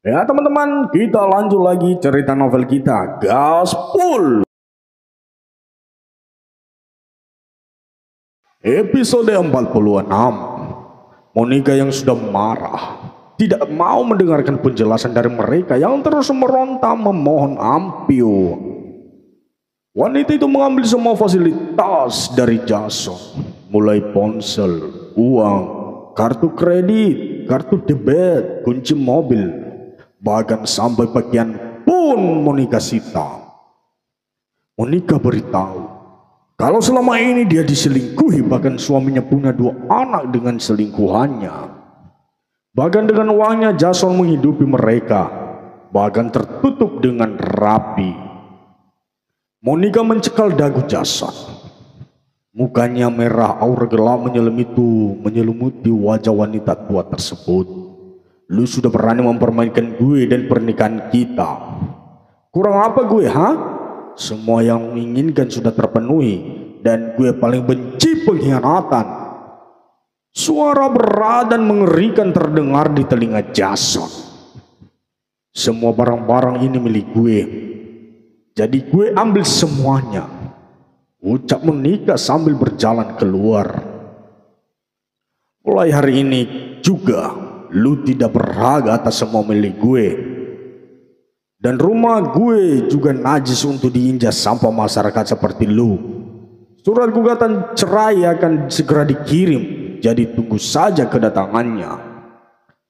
Ya teman-teman, kita lanjut lagi cerita novel kita, Gaspol. Episode 46. Monica yang sudah marah tidak mau mendengarkan penjelasan dari mereka yang terus meronta memohon ampun. Wanita itu mengambil semua fasilitas dari Jason, mulai ponsel, uang, kartu kredit, kartu debit, kunci mobil, bahkan sampai pakaian pun Monica sita. Monica beritahu kalau selama ini dia diselingkuhi, bahkan suaminya punya 2 anak dengan selingkuhannya. Bahkan dengan uangnya Jason menghidupi mereka, bahkan tertutup dengan rapi. Monica mencekal dagu Jason. Mukanya merah, aura gelap menyelimuti wajah wanita tua tersebut. Lu sudah berani mempermainkan gue dan pernikahan kita. Kurang apa gue, ha? Semua yang menginginkan sudah terpenuhi, dan gue paling benci pengkhianatan. Suara berat dan mengerikan terdengar di telinga Jason. Semua barang-barang ini milik gue, jadi gue ambil semuanya, ucap Monica sambil berjalan keluar. Mulai hari ini juga lu tidak berhak atas semua milik gue. Dan rumah gue juga najis untuk diinjak sampah masyarakat seperti lu. Surat gugatan cerai akan segera dikirim, jadi tunggu saja kedatangannya.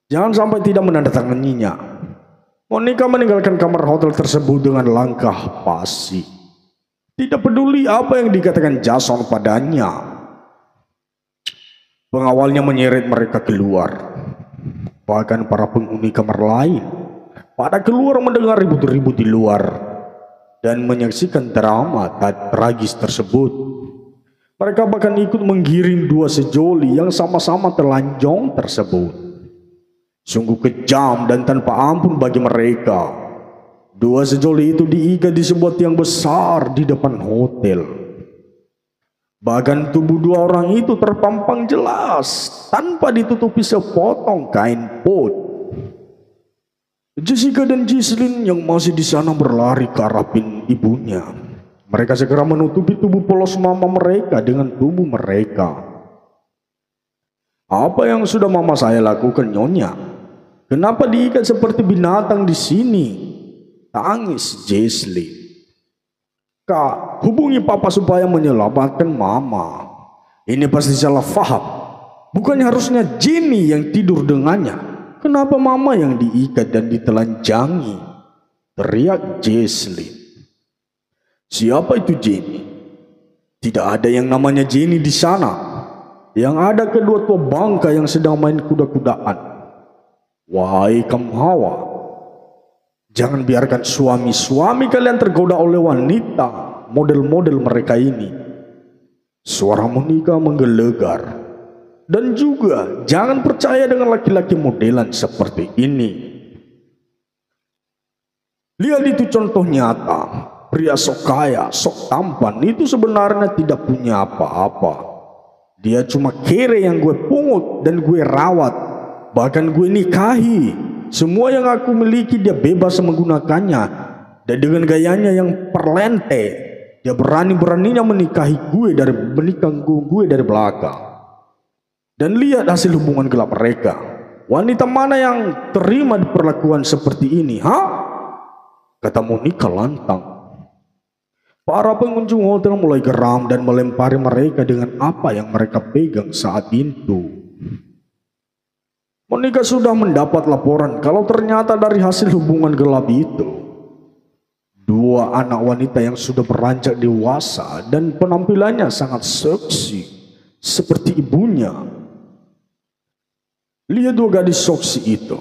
Jangan sampai tidak menandatanganinya. Monica meninggalkan kamar hotel tersebut dengan langkah pasti. Tidak peduli apa yang dikatakan Jason padanya. Pengawalnya menyeret mereka keluar. Bahkan para penghuni kamar lain pada keluar mendengar ribut-ribut di luar dan menyaksikan drama tragis tersebut. Mereka bahkan ikut menggiring 2 sejoli yang sama-sama telanjang tersebut. Sungguh kejam dan tanpa ampun bagi mereka. 2 sejoli itu diikat di sebuah tiang besar di depan hotel. Bahkan tubuh 2 orang itu terpampang jelas tanpa ditutupi sepotong kain pot. Jessica dan Gisline yang masih di sana berlari ke arah ibunya. Mereka segera menutupi tubuh polos mama mereka dengan tubuh mereka. Apa yang sudah mama saya lakukan, Nyonya? Kenapa diikat seperti binatang di sini? Tangis Gisline. Kak, hubungi papa supaya menyelamatkan mama. Ini pasti salah faham. Bukannya harusnya Jenny yang tidur dengannya. Kenapa mama yang diikat dan ditelanjangi? Teriak Gisline. Siapa itu Jenny? Tidak ada yang namanya Jenny di sana. Yang ada kedua tua bangka yang sedang main kuda-kudaan. Wahai kaum Hawa, jangan biarkan suami-suami kalian tergoda oleh wanita model-model mereka ini. Suara Monica menggelegar. Dan juga jangan percaya dengan laki-laki modelan seperti ini. Lihat itu contoh nyata. Pria sok kaya, sok tampan itu sebenarnya tidak punya apa-apa. Dia cuma kere yang gue pungut dan gue rawat. Bahkan gue nikahi. Semua yang aku miliki dia bebas menggunakannya. Dan dengan gayanya yang perlente, dia berani-beraninya menikahi gue dari belakang. Dan lihat hasil hubungan gelap mereka. Wanita mana yang terima diperlakukan seperti ini, ha? Kata Monica lantang. Para pengunjung hotel mulai geram dan melempari mereka dengan apa yang mereka pegang saat itu. Monica sudah mendapat laporan kalau ternyata dari hasil hubungan gelap itu, 2 anak wanita yang sudah beranjak dewasa dan penampilannya sangat seksi seperti ibunya. Lihat 2 gadis seksi itu.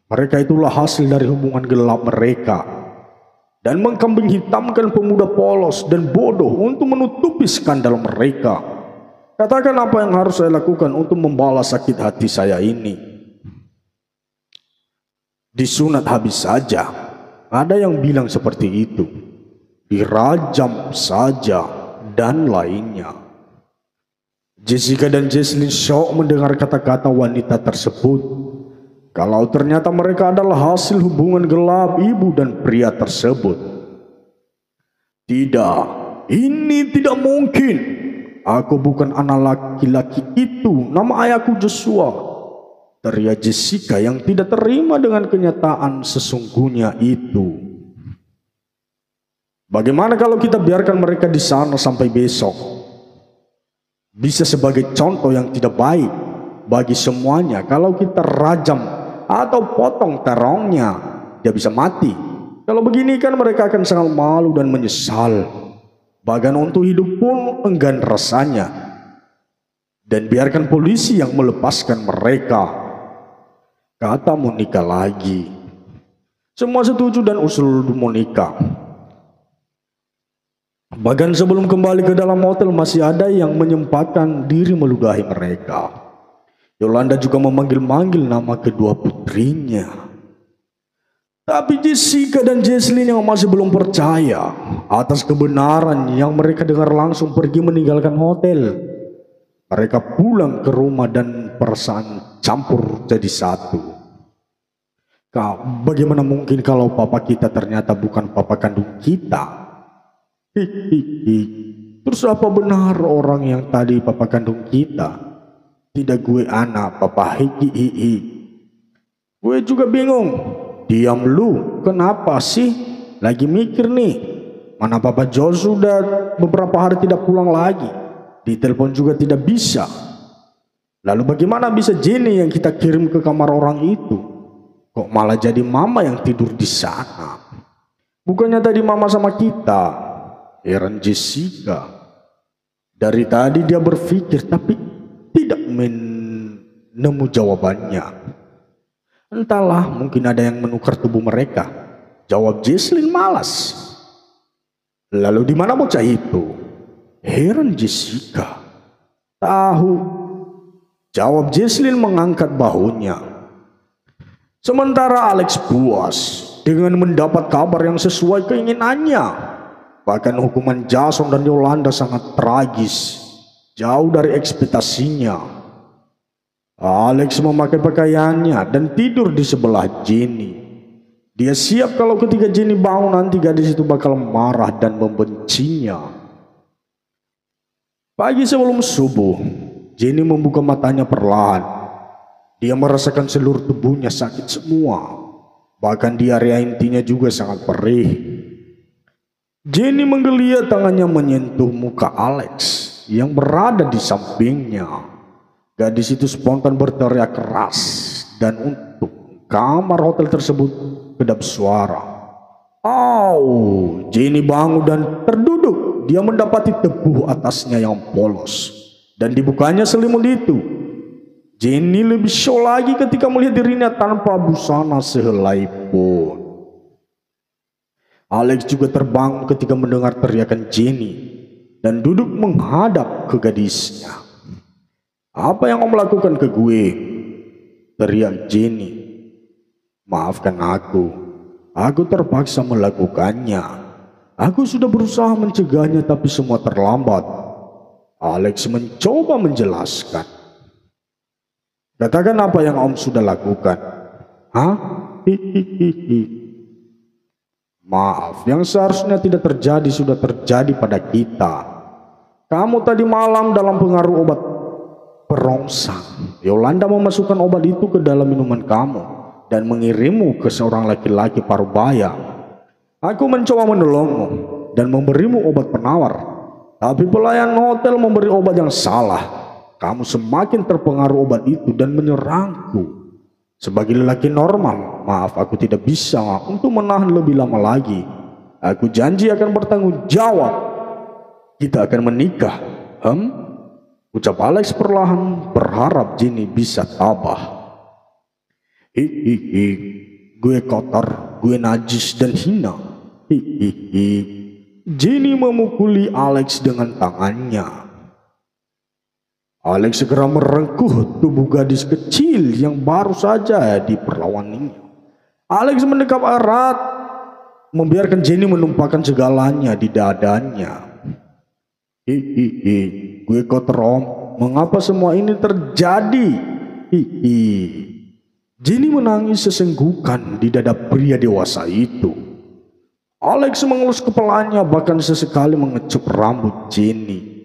Mereka itulah hasil dari hubungan gelap mereka. Dan mengkambing hitamkan pemuda polos dan bodoh untuk menutupi skandal mereka. Katakan apa yang harus saya lakukan untuk membalas sakit hati saya ini. Disunat habis saja. Ada yang bilang seperti itu. Dirajam saja dan lainnya. Jessica dan Gisline shock mendengar kata-kata wanita tersebut. kalau ternyata mereka adalah hasil hubungan gelap ibu dan pria tersebut. Tidak, ini tidak mungkin. Aku bukan anak laki-laki itu. Nama ayahku Joshua. Teriak Jessica yang tidak terima dengan kenyataan sesungguhnya itu. Bagaimana kalau kita biarkan mereka di sana sampai besok? Bisa sebagai contoh yang tidak baik bagi semuanya. Kalau kita rajam atau potong terongnya, dia bisa mati. Kalau begini kan mereka akan sangat malu dan menyesal. Bahkan untuk hidup pun enggan rasanya. Dan biarkan polisi yang melepaskan mereka, kata Monica lagi. Semua setuju dan usul Monica. Bahkan sebelum kembali ke dalam hotel masih ada yang menyempatkan diri meludahi mereka. Yolanda juga memanggil-manggil nama kedua putrinya. Tapi Jessica dan Jesslyn yang masih belum percaya atas kebenaran yang mereka dengar langsung pergi meninggalkan hotel. Mereka pulang ke rumah dan perasaan campur jadi satu. Kak, bagaimana mungkin kalau papa kita ternyata bukan papa kandung kita? Hihihi. Terus apa benar orang yang tadi papa kandung kita? Tidak gue anak papa hihihi. Gue juga bingung. Diam lu, kenapa sih? Lagi mikir nih. Mana papa Joe sudah beberapa hari tidak pulang lagi. Ditelepon juga tidak bisa. Lalu bagaimana bisa Jenny yang kita kirim ke kamar orang itu? Kok malah jadi mama yang tidur di sana? Bukannya tadi mama sama kita? Heran Jessica. Dari tadi dia berpikir tapi tidak menemu jawabannya. Entahlah, mungkin ada yang menukar tubuh mereka. Jawab Jesslyn malas. Lalu di mana bocah itu? Heran Jessica. Tahu. Jawab Jesslyn mengangkat bahunya. Sementara Alex puas dengan mendapat kabar yang sesuai keinginannya. Bahkan hukuman Jason dan Yolanda sangat tragis, jauh dari ekspektasinya. Alex memakai pakaiannya dan tidur di sebelah Jenny. Dia siap kalau ketika Jenny bangun nanti gadis itu bakal marah dan membencinya. Pagi sebelum subuh, Jenny membuka matanya perlahan. Dia merasakan seluruh tubuhnya sakit semua. Bahkan diarea intinya juga sangat perih. Jenny menggeliat tangannya menyentuh muka Alex yang berada di sampingnya. Gadis itu spontan berteriak keras dan untuk kamar hotel tersebut kedap suara. Au! Jenny bangun dan terduduk. Dia mendapati tepuh atasnya yang polos dan dibukanya selimut itu. Jenny lebih shock lagi ketika melihat dirinya tanpa busana sehelai pun. Alex juga terbangun ketika mendengar teriakan Jenny dan duduk menghadap ke gadisnya. Apa yang om lakukan ke gue? Teriak Jenny. Maafkan aku terpaksa melakukannya. Aku sudah berusaha mencegahnya tapi semua terlambat. Alex mencoba menjelaskan. Katakan apa yang om sudah lakukan. Hah? Hihihi. Maaf, yang seharusnya tidak terjadi sudah terjadi pada kita. Kamu tadi malam dalam pengaruh obat perongsang. Yolanda memasukkan obat itu ke dalam minuman kamu dan mengirimmu ke seorang laki-laki parubaya. Aku mencoba menolongmu dan memberimu obat penawar, tapi pelayan hotel memberi obat yang salah. Kamu semakin terpengaruh obat itu dan menyerangku. Sebagai lelaki normal, maaf aku tidak bisa untuk menahan lebih lama lagi. Aku janji akan bertanggung jawab. Kita akan menikah. Ucap Alex perlahan, berharap Jenny bisa tabah. Hihihi, gue kotor, gue najis dan hina. Hihihi. Jenny memukuli Alex dengan tangannya. Alex segera merengkuh tubuh gadis kecil yang baru saja diperlawaninya. Alex mendekap erat, membiarkan Jenny menumpahkan segalanya di dadanya. Hihihi, gue kotor om, mengapa semua ini terjadi? Hihi. Jenny menangis sesenggukan di dada pria dewasa itu. Alex mengelus kepalanya bahkan sesekali mengecup rambut Jenny.